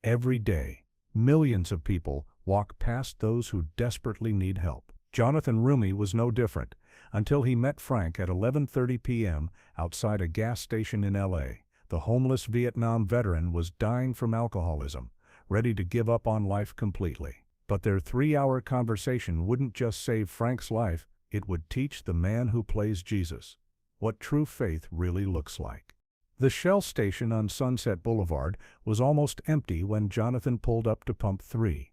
Every day, millions of people walk past those who desperately need help. Jonathan Roumie was no different, until he met Frank at 11:30 p.m. outside a gas station in LA. The homeless Vietnam veteran was dying from alcoholism, ready to give up on life completely. But their 3-hour conversation wouldn't just save Frank's life, it would teach the man who plays Jesus what true faith really looks like. The Shell station on Sunset Boulevard was almost empty when Jonathan pulled up to Pump 3.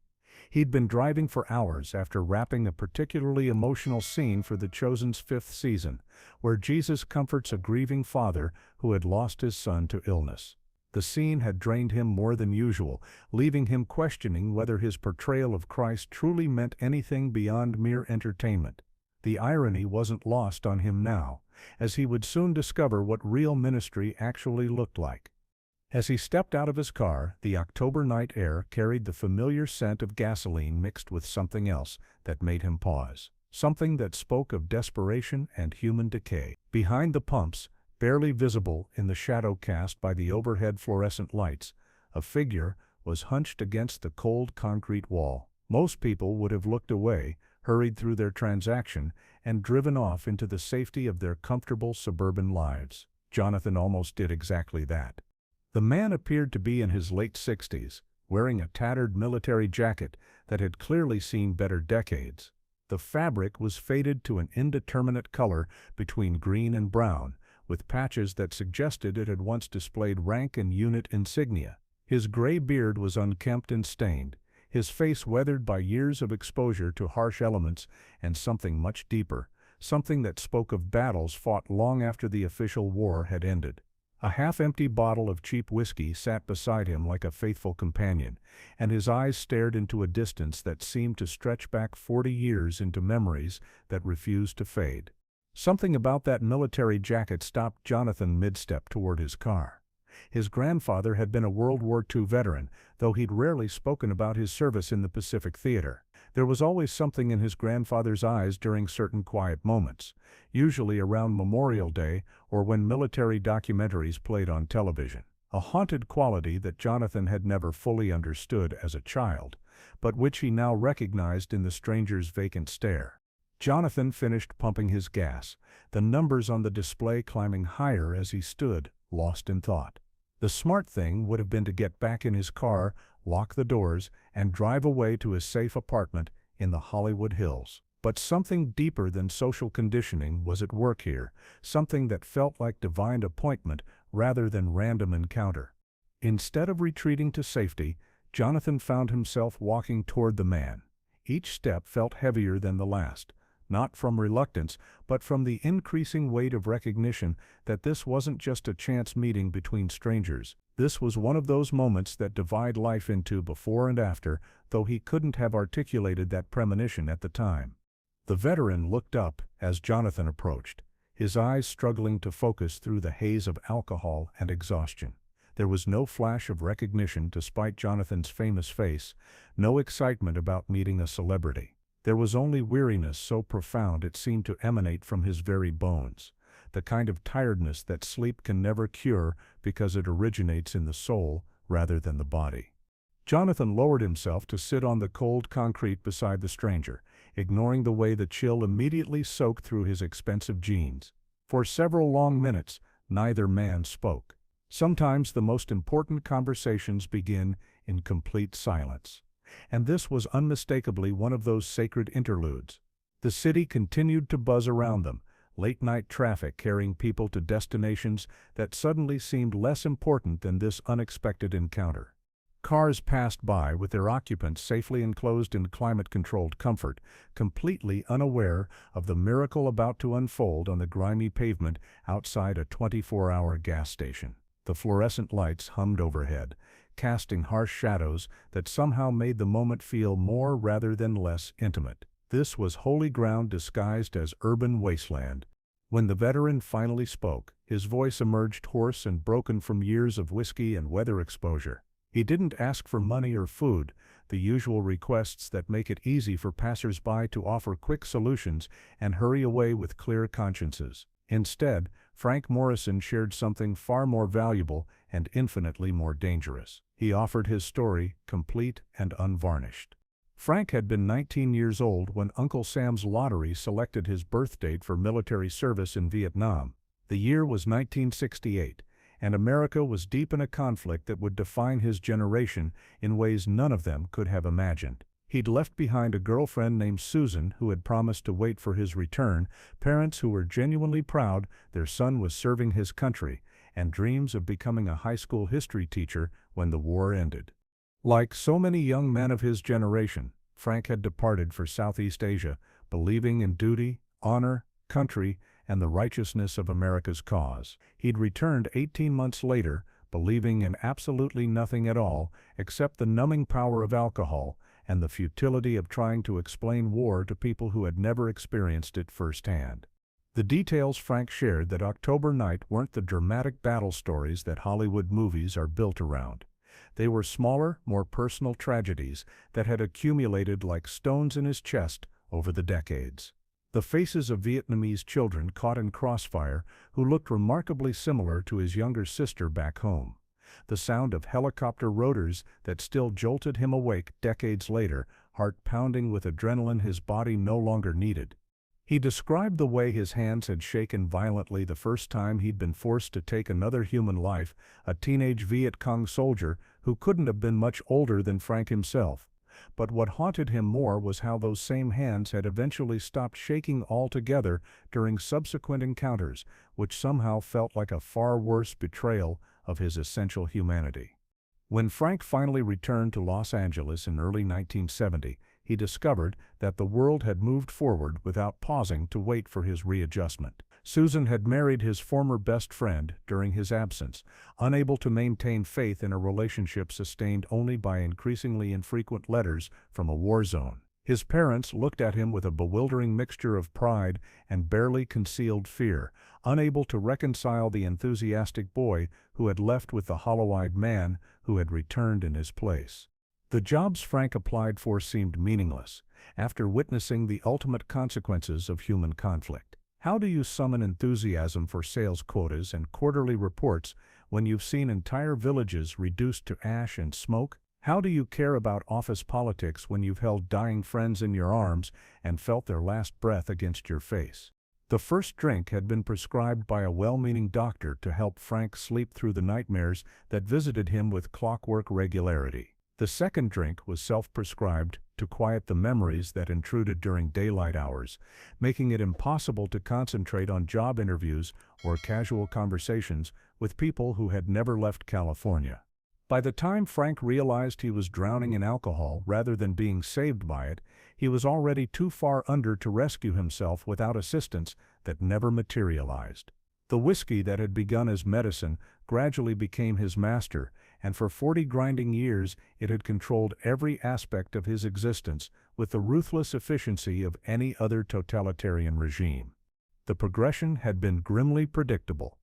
He'd been driving for hours after wrapping a particularly emotional scene for The Chosen's 5th season, where Jesus comforts a grieving father who had lost his son to illness. The scene had drained him more than usual, leaving him questioning whether his portrayal of Christ truly meant anything beyond mere entertainment. The irony wasn't lost on him now, as he would soon discover what real ministry actually looked like. As he stepped out of his car, the October night air carried the familiar scent of gasoline mixed with something else that made him pause. Something that spoke of desperation and human decay. Behind the pumps, barely visible in the shadow cast by the overhead fluorescent lights, a figure was hunched against the cold concrete wall. Most people would have looked away, hurried through their transaction, and driven off into the safety of their comfortable suburban lives. Jonathan almost did exactly that. The man appeared to be in his late 60s, wearing a tattered military jacket that had clearly seen better decades. The fabric was faded to an indeterminate color between green and brown, with patches that suggested it had once displayed rank and unit insignia. His gray beard was unkempt and stained, his face weathered by years of exposure to harsh elements and something much deeper, something that spoke of battles fought long after the official war had ended. A half-empty bottle of cheap whiskey sat beside him like a faithful companion, and his eyes stared into a distance that seemed to stretch back 40 years into memories that refused to fade. Something about that military jacket stopped Jonathan mid-step toward his car. His grandfather had been a World War II veteran, though he'd rarely spoken about his service in the Pacific Theater. There was always something in his grandfather's eyes during certain quiet moments, usually around Memorial Day or when military documentaries played on television. A haunted quality that Jonathan had never fully understood as a child, but which he now recognized in the stranger's vacant stare. Jonathan finished pumping his gas, the numbers on the display climbing higher as he stood, lost in thought. The smart thing would have been to get back in his car, lock the doors, and drive away to his safe apartment in the Hollywood Hills. But something deeper than social conditioning was at work here, something that felt like divine appointment rather than random encounter. Instead of retreating to safety, Jonathan found himself walking toward the man. Each step felt heavier than the last, not from reluctance, but from the increasing weight of recognition that this wasn't just a chance meeting between strangers. This was one of those moments that divide life into before and after, though he couldn't have articulated that premonition at the time. The veteran looked up as Jonathan approached, his eyes struggling to focus through the haze of alcohol and exhaustion. There was no flash of recognition despite Jonathan's famous face, no excitement about meeting a celebrity. There was only weariness so profound it seemed to emanate from his very bones, the kind of tiredness that sleep can never cure because it originates in the soul rather than the body. Jonathan lowered himself to sit on the cold concrete beside the stranger, ignoring the way the chill immediately soaked through his expensive jeans. For several long minutes, neither man spoke. Sometimes the most important conversations begin in complete silence. And this was unmistakably one of those sacred interludes. The city continued to buzz around them, late-night traffic carrying people to destinations that suddenly seemed less important than this unexpected encounter. Cars passed by with their occupants safely enclosed in climate-controlled comfort, completely unaware of the miracle about to unfold on the grimy pavement outside a 24-hour gas station. The fluorescent lights hummed overhead, casting harsh shadows that somehow made the moment feel more rather than less intimate. This was holy ground disguised as urban wasteland. When the veteran finally spoke, his voice emerged hoarse and broken from years of whiskey and weather exposure. He didn't ask for money or food, the usual requests that make it easy for passers-by to offer quick solutions and hurry away with clear consciences. Instead, Frank Morrison shared something far more valuable and infinitely more dangerous. He offered his story, complete and unvarnished. Frank had been 19 years old when Uncle Sam's lottery selected his birth date for military service in Vietnam. The year was 1968, and America was deep in a conflict that would define his generation in ways none of them could have imagined. He'd left behind a girlfriend named Susan who had promised to wait for his return, parents who were genuinely proud their son was serving his country, and dreams of becoming a high school history teacher when the war ended. Like so many young men of his generation, Frank had departed for Southeast Asia, believing in duty, honor, country, and the righteousness of America's cause. He'd returned 18 months later, believing in absolutely nothing at all except the numbing power of alcohol and the futility of trying to explain war to people who had never experienced it firsthand. The details Frank shared that October night weren't the dramatic battle stories that Hollywood movies are built around. They were smaller, more personal tragedies that had accumulated like stones in his chest over the decades. The faces of Vietnamese children caught in crossfire who looked remarkably similar to his younger sister back home. The sound of helicopter rotors that still jolted him awake decades later, heart pounding with adrenaline his body no longer needed. He described the way his hands had shaken violently the first time he'd been forced to take another human life, a teenage Viet Cong soldier who couldn't have been much older than Frank himself. But what haunted him more was how those same hands had eventually stopped shaking altogether during subsequent encounters, which somehow felt like a far worse betrayal of his essential humanity. When Frank finally returned to Los Angeles in early 1970, he discovered that the world had moved forward without pausing to wait for his readjustment. Susan had married his former best friend during his absence, unable to maintain faith in a relationship sustained only by increasingly infrequent letters from a war zone. His parents looked at him with a bewildering mixture of pride and barely concealed fear, unable to reconcile the enthusiastic boy who had left with the hollow-eyed man who had returned in his place. The jobs Frank applied for seemed meaningless, after witnessing the ultimate consequences of human conflict. How do you summon enthusiasm for sales quotas and quarterly reports when you've seen entire villages reduced to ash and smoke? How do you care about office politics when you've held dying friends in your arms and felt their last breath against your face? The first drink had been prescribed by a well-meaning doctor to help Frank sleep through the nightmares that visited him with clockwork regularity. The second drink was self-prescribed to quiet the memories that intruded during daylight hours, making it impossible to concentrate on job interviews or casual conversations with people who had never left California. By the time Frank realized he was drowning in alcohol rather than being saved by it, he was already too far under to rescue himself without assistance that never materialized. The whiskey that had begun as medicine gradually became his master, and for 40 grinding years it had controlled every aspect of his existence with the ruthless efficiency of any other totalitarian regime. The progression had been grimly predictable.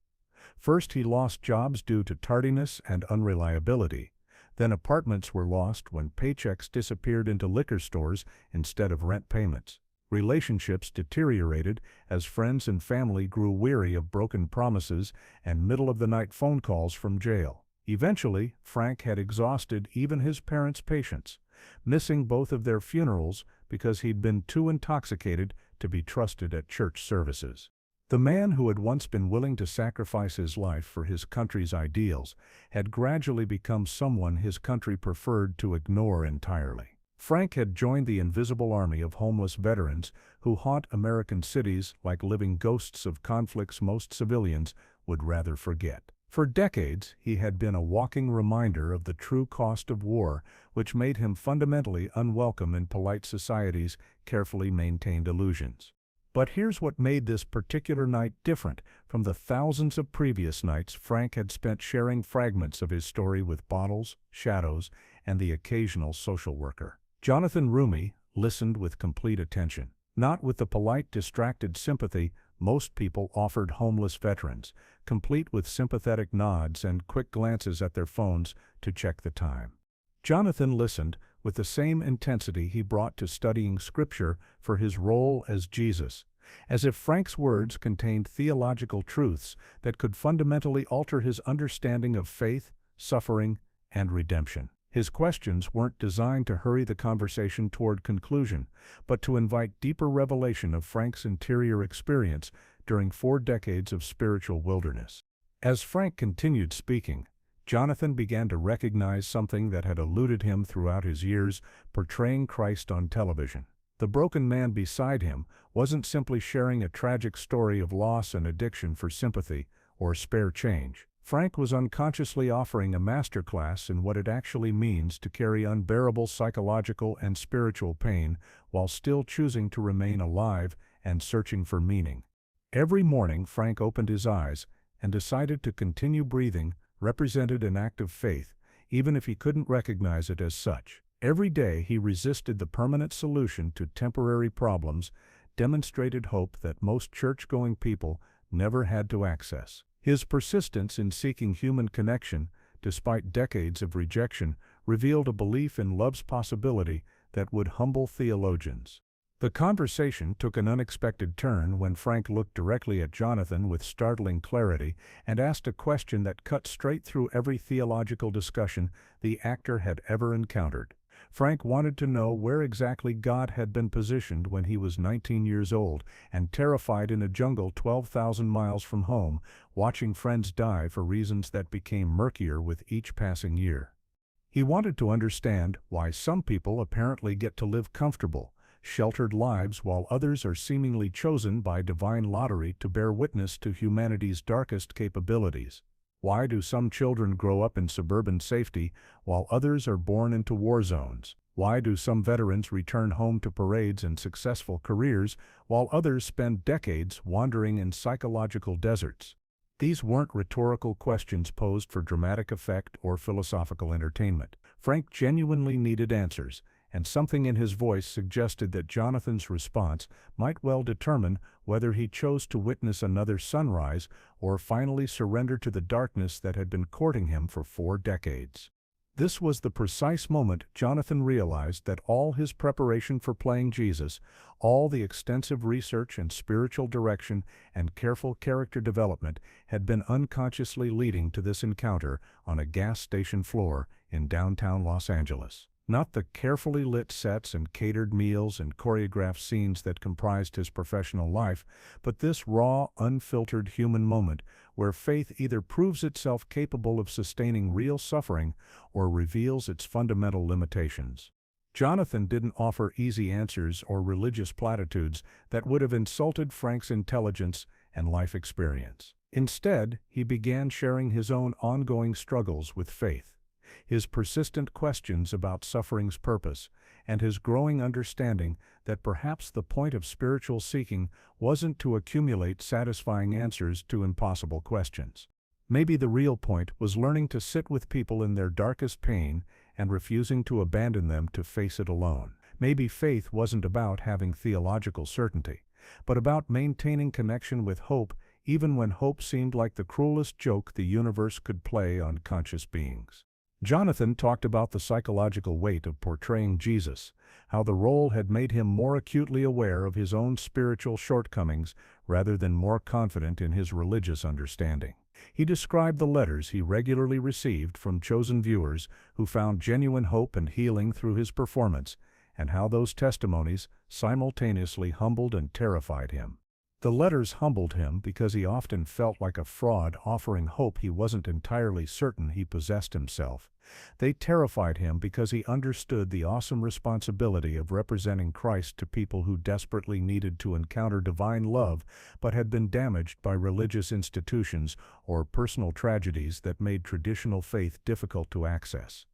First he lost jobs due to tardiness and unreliability. Then apartments were lost when paychecks disappeared into liquor stores instead of rent payments. Relationships deteriorated as friends and family grew weary of broken promises and middle-of-the-night phone calls from jail. Eventually, Frank had exhausted even his parents' patience, missing both of their funerals because he'd been too intoxicated to be trusted at church services. The man who had once been willing to sacrifice his life for his country's ideals had gradually become someone his country preferred to ignore entirely. Frank had joined the invisible army of homeless veterans who haunt American cities like living ghosts of conflicts most civilians would rather forget. For decades, he had been a walking reminder of the true cost of war, which made him fundamentally unwelcome in polite society's carefully maintained illusions. But here's what made this particular night different from the thousands of previous nights Frank had spent sharing fragments of his story with bottles, shadows, and the occasional social worker. Jonathan Roumie listened with complete attention, not with the polite, distracted sympathy most people offered homeless veterans, complete with sympathetic nods and quick glances at their phones to check the time. Jonathan listened with the same intensity he brought to studying Scripture for his role as Jesus, as if Frank's words contained theological truths that could fundamentally alter his understanding of faith, suffering, and redemption. His questions weren't designed to hurry the conversation toward conclusion, but to invite deeper revelation of Frank's interior experience during 4 decades of spiritual wilderness. As Frank continued speaking, Jonathan began to recognize something that had eluded him throughout his years portraying Christ on television. The broken man beside him wasn't simply sharing a tragic story of loss and addiction for sympathy or spare change. Frank was unconsciously offering a masterclass in what it actually means to carry unbearable psychological and spiritual pain while still choosing to remain alive and searching for meaning. Every morning Frank opened his eyes and decided to continue breathing represented an act of faith, even if he couldn't recognize it as such. Every day he resisted the permanent solution to temporary problems, demonstrated hope that most church-going people never had to access. His persistence in seeking human connection, despite decades of rejection, revealed a belief in love's possibility that would humble theologians. The conversation took an unexpected turn when Frank looked directly at Jonathan with startling clarity and asked a question that cut straight through every theological discussion the actor had ever encountered. Frank wanted to know where exactly God had been positioned when he was 19 years old and terrified in a jungle 12,000 miles from home, watching friends die for reasons that became murkier with each passing year. He wanted to understand why some people apparently get to live comfortable, sheltered lives while others are seemingly chosen by divine lottery to bear witness to humanity's darkest capabilities. Why do some children grow up in suburban safety while others are born into war zones? Why do some veterans return home to parades and successful careers while others spend decades wandering in psychological deserts? These weren't rhetorical questions posed for dramatic effect or philosophical entertainment. Frank genuinely needed answers, and something in his voice suggested that Jonathan's response might well determine whether he chose to witness another sunrise or finally surrender to the darkness that had been courting him for 4 decades. This was the precise moment Jonathan realized that all his preparation for playing Jesus, all the extensive research and spiritual direction and careful character development had been unconsciously leading to this encounter on a gas station floor in downtown Los Angeles. Not the carefully lit sets and catered meals and choreographed scenes that comprised his professional life, but this raw, unfiltered human moment where faith either proves itself capable of sustaining real suffering or reveals its fundamental limitations. Jonathan didn't offer easy answers or religious platitudes that would have insulted Frank's intelligence and life experience. Instead, he began sharing his own ongoing struggles with faith, his persistent questions about suffering's purpose, and his growing understanding that perhaps the point of spiritual seeking wasn't to accumulate satisfying answers to impossible questions. Maybe the real point was learning to sit with people in their darkest pain and refusing to abandon them to face it alone. Maybe faith wasn't about having theological certainty, but about maintaining connection with hope even when hope seemed like the cruelest joke the universe could play on conscious beings. Jonathan talked about the psychological weight of portraying Jesus, how the role had made him more acutely aware of his own spiritual shortcomings rather than more confident in his religious understanding. He described the letters he regularly received from chosen viewers who found genuine hope and healing through his performance, and how those testimonies simultaneously humbled and terrified him. The letters humbled him because he often felt like a fraud offering hope he wasn't entirely certain he possessed himself. They terrified him because he understood the awesome responsibility of representing Christ to people who desperately needed to encounter divine love but had been damaged by religious institutions or personal tragedies that made traditional faith difficult to access.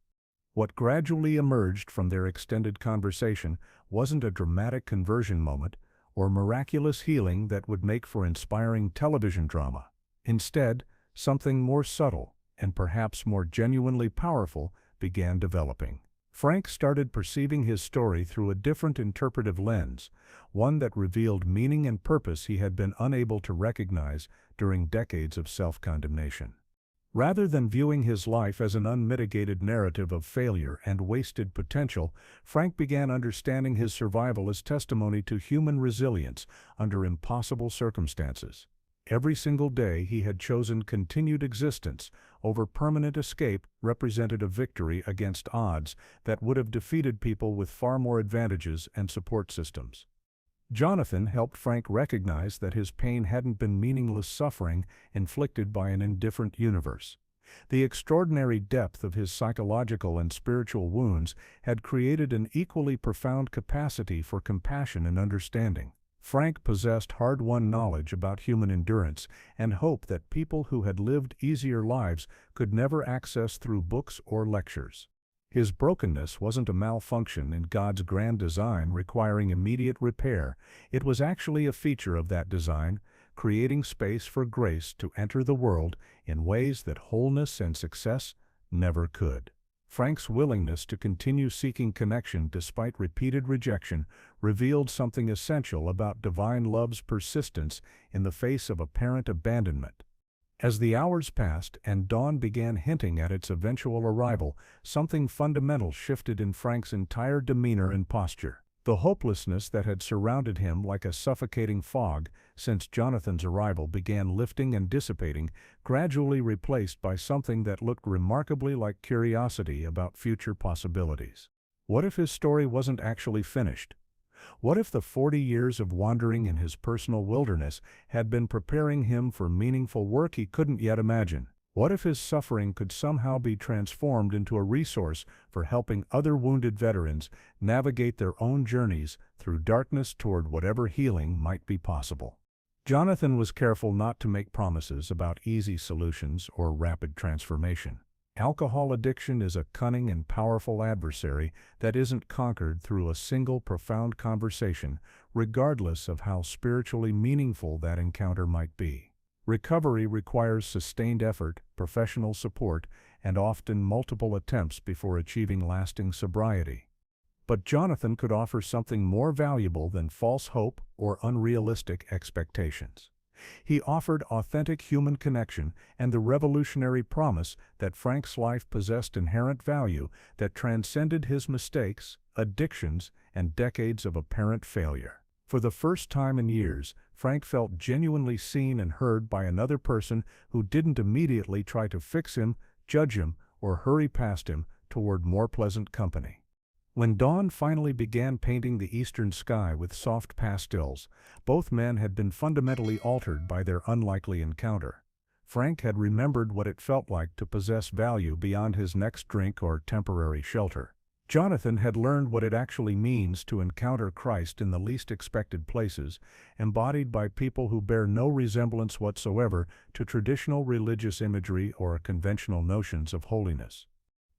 What gradually emerged from their extended conversation wasn't a dramatic conversion moment or miraculous healing that would make for inspiring television drama. Instead, something more subtle and perhaps more genuinely powerful began developing. Frank started perceiving his story through a different interpretive lens, one that revealed meaning and purpose he had been unable to recognize during decades of self-condemnation. Rather than viewing his life as an unmitigated narrative of failure and wasted potential, Frank began understanding his survival as testimony to human resilience under impossible circumstances. Every single day he had chosen continued existence over permanent escape represented a victory against odds that would have defeated people with far more advantages and support systems. Jonathan helped Frank recognize that his pain hadn't been meaningless suffering inflicted by an indifferent universe. The extraordinary depth of his psychological and spiritual wounds had created an equally profound capacity for compassion and understanding. Frank possessed hard-won knowledge about human endurance and hope that people who had lived easier lives could never access through books or lectures. His brokenness wasn't a malfunction in God's grand design requiring immediate repair. It was actually a feature of that design, creating space for grace to enter the world in ways that wholeness and success never could. Frank's willingness to continue seeking connection despite repeated rejection revealed something essential about divine love's persistence in the face of apparent abandonment. As the hours passed and dawn began hinting at its eventual arrival, something fundamental shifted in Frank's entire demeanor and posture. The hopelessness that had surrounded him like a suffocating fog since Jonathan's arrival began lifting and dissipating, gradually replaced by something that looked remarkably like curiosity about future possibilities. What if his story wasn't actually finished? What if the 40 years of wandering in his personal wilderness had been preparing him for meaningful work he couldn't yet imagine? What if his suffering could somehow be transformed into a resource for helping other wounded veterans navigate their own journeys through darkness toward whatever healing might be possible? Jonathan was careful not to make promises about easy solutions or rapid transformation. Alcohol addiction is a cunning and powerful adversary that isn't conquered through a single profound conversation, regardless of how spiritually meaningful that encounter might be. Recovery requires sustained effort, professional support, and often multiple attempts before achieving lasting sobriety. But Jonathan could offer something more valuable than false hope or unrealistic expectations. He offered authentic human connection and the revolutionary promise that Frank's life possessed inherent value that transcended his mistakes, addictions, and decades of apparent failure. For the first time in years, Frank felt genuinely seen and heard by another person who didn't immediately try to fix him, judge him, or hurry past him toward more pleasant company. When dawn finally began painting the eastern sky with soft pastels, both men had been fundamentally altered by their unlikely encounter. Frank had remembered what it felt like to possess value beyond his next drink or temporary shelter. Jonathan had learned what it actually means to encounter Christ in the least expected places, embodied by people who bear no resemblance whatsoever to traditional religious imagery or conventional notions of holiness.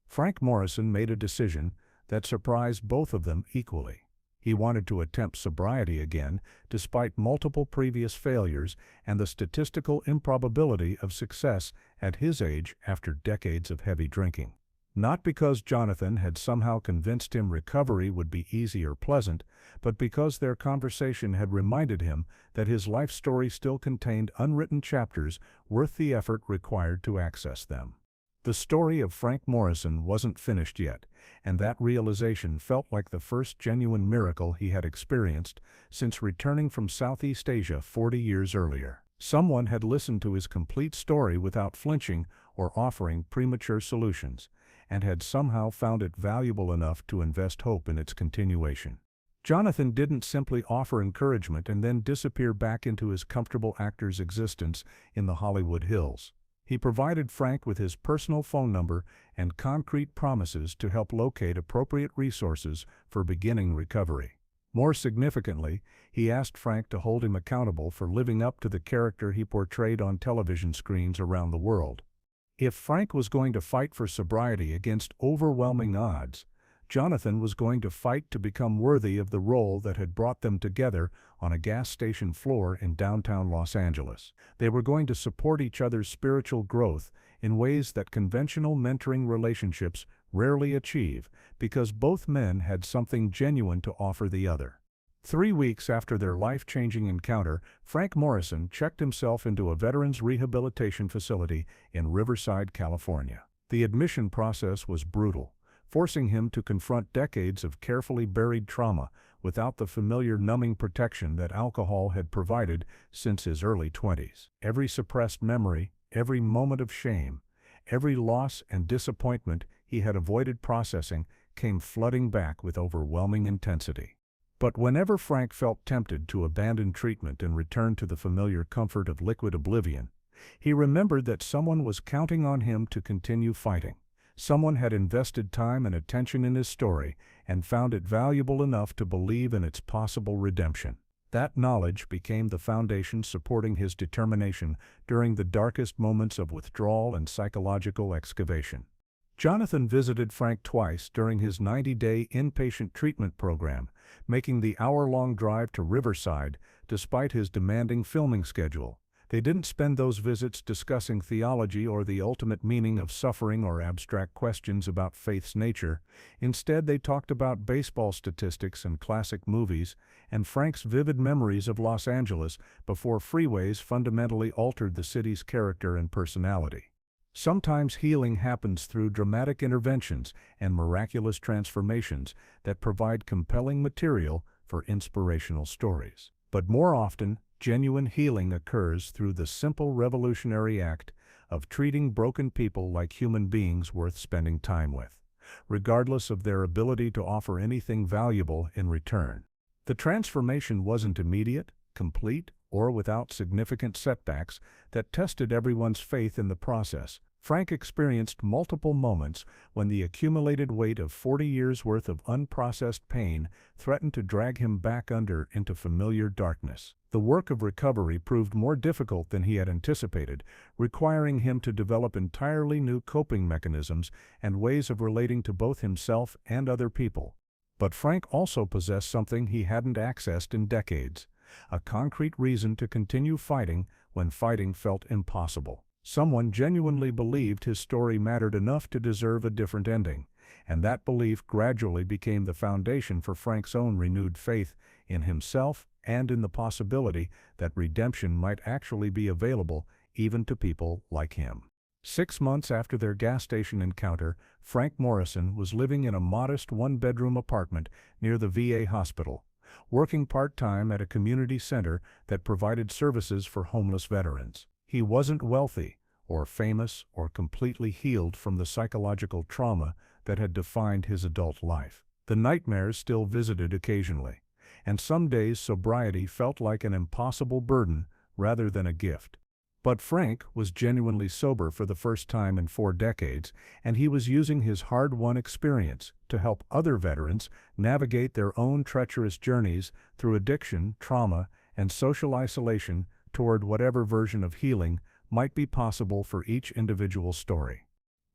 Frank Morrison made a decision that surprised both of them equally. He wanted to attempt sobriety again, despite multiple previous failures and the statistical improbability of success at his age after decades of heavy drinking. Not because Jonathan had somehow convinced him recovery would be easy or pleasant, but because their conversation had reminded him that his life story still contained unwritten chapters worth the effort required to access them. The story of Frank Morrison wasn't finished yet, and that realization felt like the first genuine miracle he had experienced since returning from Southeast Asia 40 years earlier. Someone had listened to his complete story without flinching or offering premature solutions, and had somehow found it valuable enough to invest hope in its continuation. Jonathan didn't simply offer encouragement and then disappear back into his comfortable actor's existence in the Hollywood Hills. He provided Frank with his personal phone number and concrete promises to help locate appropriate resources for beginning recovery. More significantly, he asked Frank to hold him accountable for living up to the character he portrayed on television screens around the world. If Frank was going to fight for sobriety against overwhelming odds, Jonathan was going to fight to become worthy of the role that had brought them together on a gas station floor in downtown Los Angeles. They were going to support each other's spiritual growth in ways that conventional mentoring relationships rarely achieve, because both men had something genuine to offer the other. 3 weeks after their life-changing encounter, Frank Morrison checked himself into a veterans rehabilitation facility in Riverside, California. The admission process was brutal. forcing him to confront decades of carefully buried trauma without the familiar numbing protection that alcohol had provided since his early 20s. Every suppressed memory, every moment of shame, every loss and disappointment he had avoided processing came flooding back with overwhelming intensity. But whenever Frank felt tempted to abandon treatment and return to the familiar comfort of liquid oblivion, he remembered that someone was counting on him to continue fighting. Someone had invested time and attention in his story and found it valuable enough to believe in its possible redemption. That knowledge became the foundation supporting his determination during the darkest moments of withdrawal and psychological excavation. Jonathan visited Frank twice during his 90-day inpatient treatment program, making the hour-long drive to Riverside despite his demanding filming schedule. They didn't spend those visits discussing theology or the ultimate meaning of suffering or abstract questions about faith's nature. Instead, they talked about baseball statistics and classic movies, and Frank's vivid memories of Los Angeles before freeways fundamentally altered the city's character and personality. Sometimes healing happens through dramatic interventions and miraculous transformations that provide compelling material for inspirational stories. But more often, genuine healing occurs through the simple revolutionary act of treating broken people like human beings worth spending time with, regardless of their ability to offer anything valuable in return. The transformation wasn't immediate, complete, or without significant setbacks that tested everyone's faith in the process. Frank experienced multiple moments when the accumulated weight of 40 years' worth of unprocessed pain threatened to drag him back under into familiar darkness. The work of recovery proved more difficult than he had anticipated, requiring him to develop entirely new coping mechanisms and ways of relating to both himself and other people. But Frank also possessed something he hadn't accessed in decades: a concrete reason to continue fighting when fighting felt impossible. Someone genuinely believed his story mattered enough to deserve a different ending, and that belief gradually became the foundation for Frank's own renewed faith in himself and in the possibility that redemption might actually be available even to people like him. 6 months after their gas station encounter, Frank Morrison was living in a modest one-bedroom apartment near the VA hospital, working part-time at a community center that provided services for homeless veterans. He wasn't wealthy, or famous, or completely healed from the psychological trauma that had defined his adult life. The nightmares still visited occasionally, and some days sobriety felt like an impossible burden rather than a gift. But Frank was genuinely sober for the first time in 4 decades, and he was using his hard-won experience to help other veterans navigate their own treacherous journeys through addiction, trauma, and social isolation toward whatever version of healing might be possible for each individual story.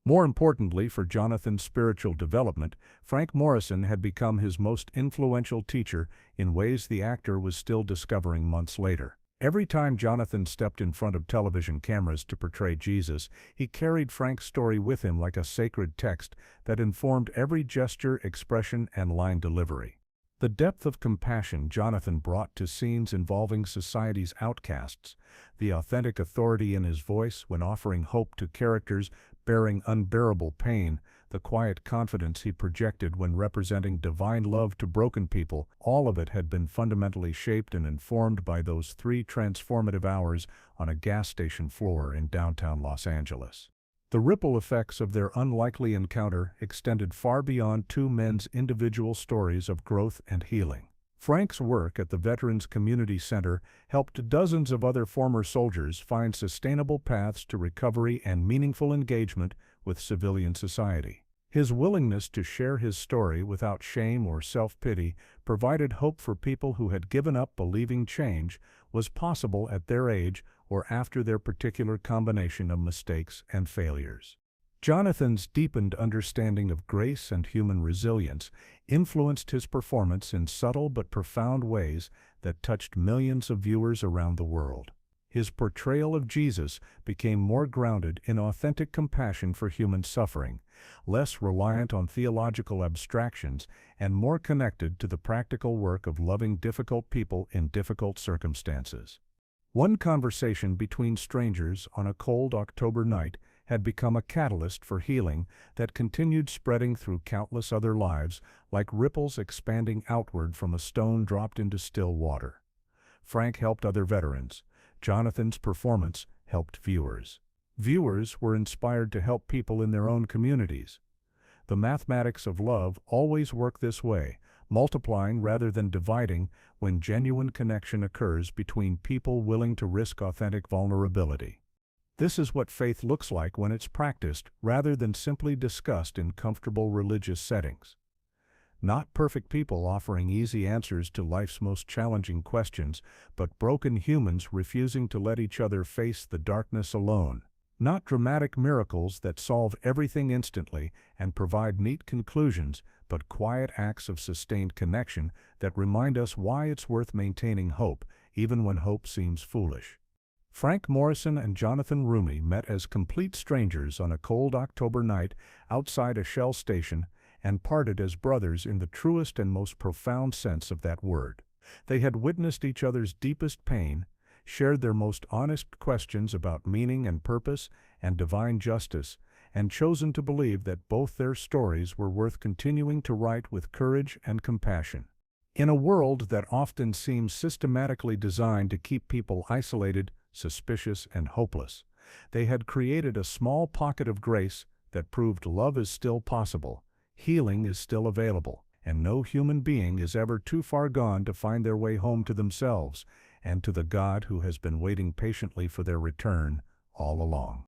More importantly for Jonathan's spiritual development, Frank Morrison had become his most influential teacher in ways the actor was still discovering months later. Every time Jonathan stepped in front of television cameras to portray Jesus, he carried Frank's story with him like a sacred text that informed every gesture, expression, and line delivery. The depth of compassion Jonathan brought to scenes involving society's outcasts, the authentic authority in his voice when offering hope to characters bearing unbearable pain, the quiet confidence he projected when representing divine love to broken people, all of it had been fundamentally shaped and informed by those 3 transformative hours on a gas station floor in downtown Los Angeles. The ripple effects of their unlikely encounter extended far beyond 2 men's individual stories of growth and healing. Frank's work at the Veterans Community Center helped dozens of other former soldiers find sustainable paths to recovery and meaningful engagement with civilian society. His willingness to share his story without shame or self-pity provided hope for people who had given up believing change was possible at their age or after their particular combination of mistakes and failures. Jonathan's deepened understanding of grace and human resilience influenced his performance in subtle but profound ways that touched millions of viewers around the world. His portrayal of Jesus became more grounded in authentic compassion for human suffering, less reliant on theological abstractions, and more connected to the practical work of loving difficult people in difficult circumstances. One conversation between strangers on a cold October night had become a catalyst for healing that continued spreading through countless other lives, like ripples expanding outward from a stone dropped into still water. Frank helped other veterans. Jonathan's performance helped viewers. Viewers were inspired to help people in their own communities. The mathematics of love always work this way, multiplying rather than dividing when genuine connection occurs between people willing to risk authentic vulnerability. This is what faith looks like when it's practiced rather than simply discussed in comfortable religious settings. Not perfect people offering easy answers to life's most challenging questions, but broken humans refusing to let each other face the darkness alone. Not dramatic miracles that solve everything instantly and provide neat conclusions, but quiet acts of sustained connection that remind us why it's worth maintaining hope, even when hope seems foolish. Frank Morrison and Jonathan Roumie met as complete strangers on a cold October night outside a Shell station and parted as brothers in the truest and most profound sense of that word. They had witnessed each other's deepest pain, shared their most honest questions about meaning and purpose and divine justice, and chosen to believe that both their stories were worth continuing to write with courage and compassion. In a world that often seems systematically designed to keep people isolated, suspicious, and hopeless, they had created a small pocket of grace that proved love is still possible, healing is still available, and no human being is ever too far gone to find their way home to themselves and to the God who has been waiting patiently for their return all along.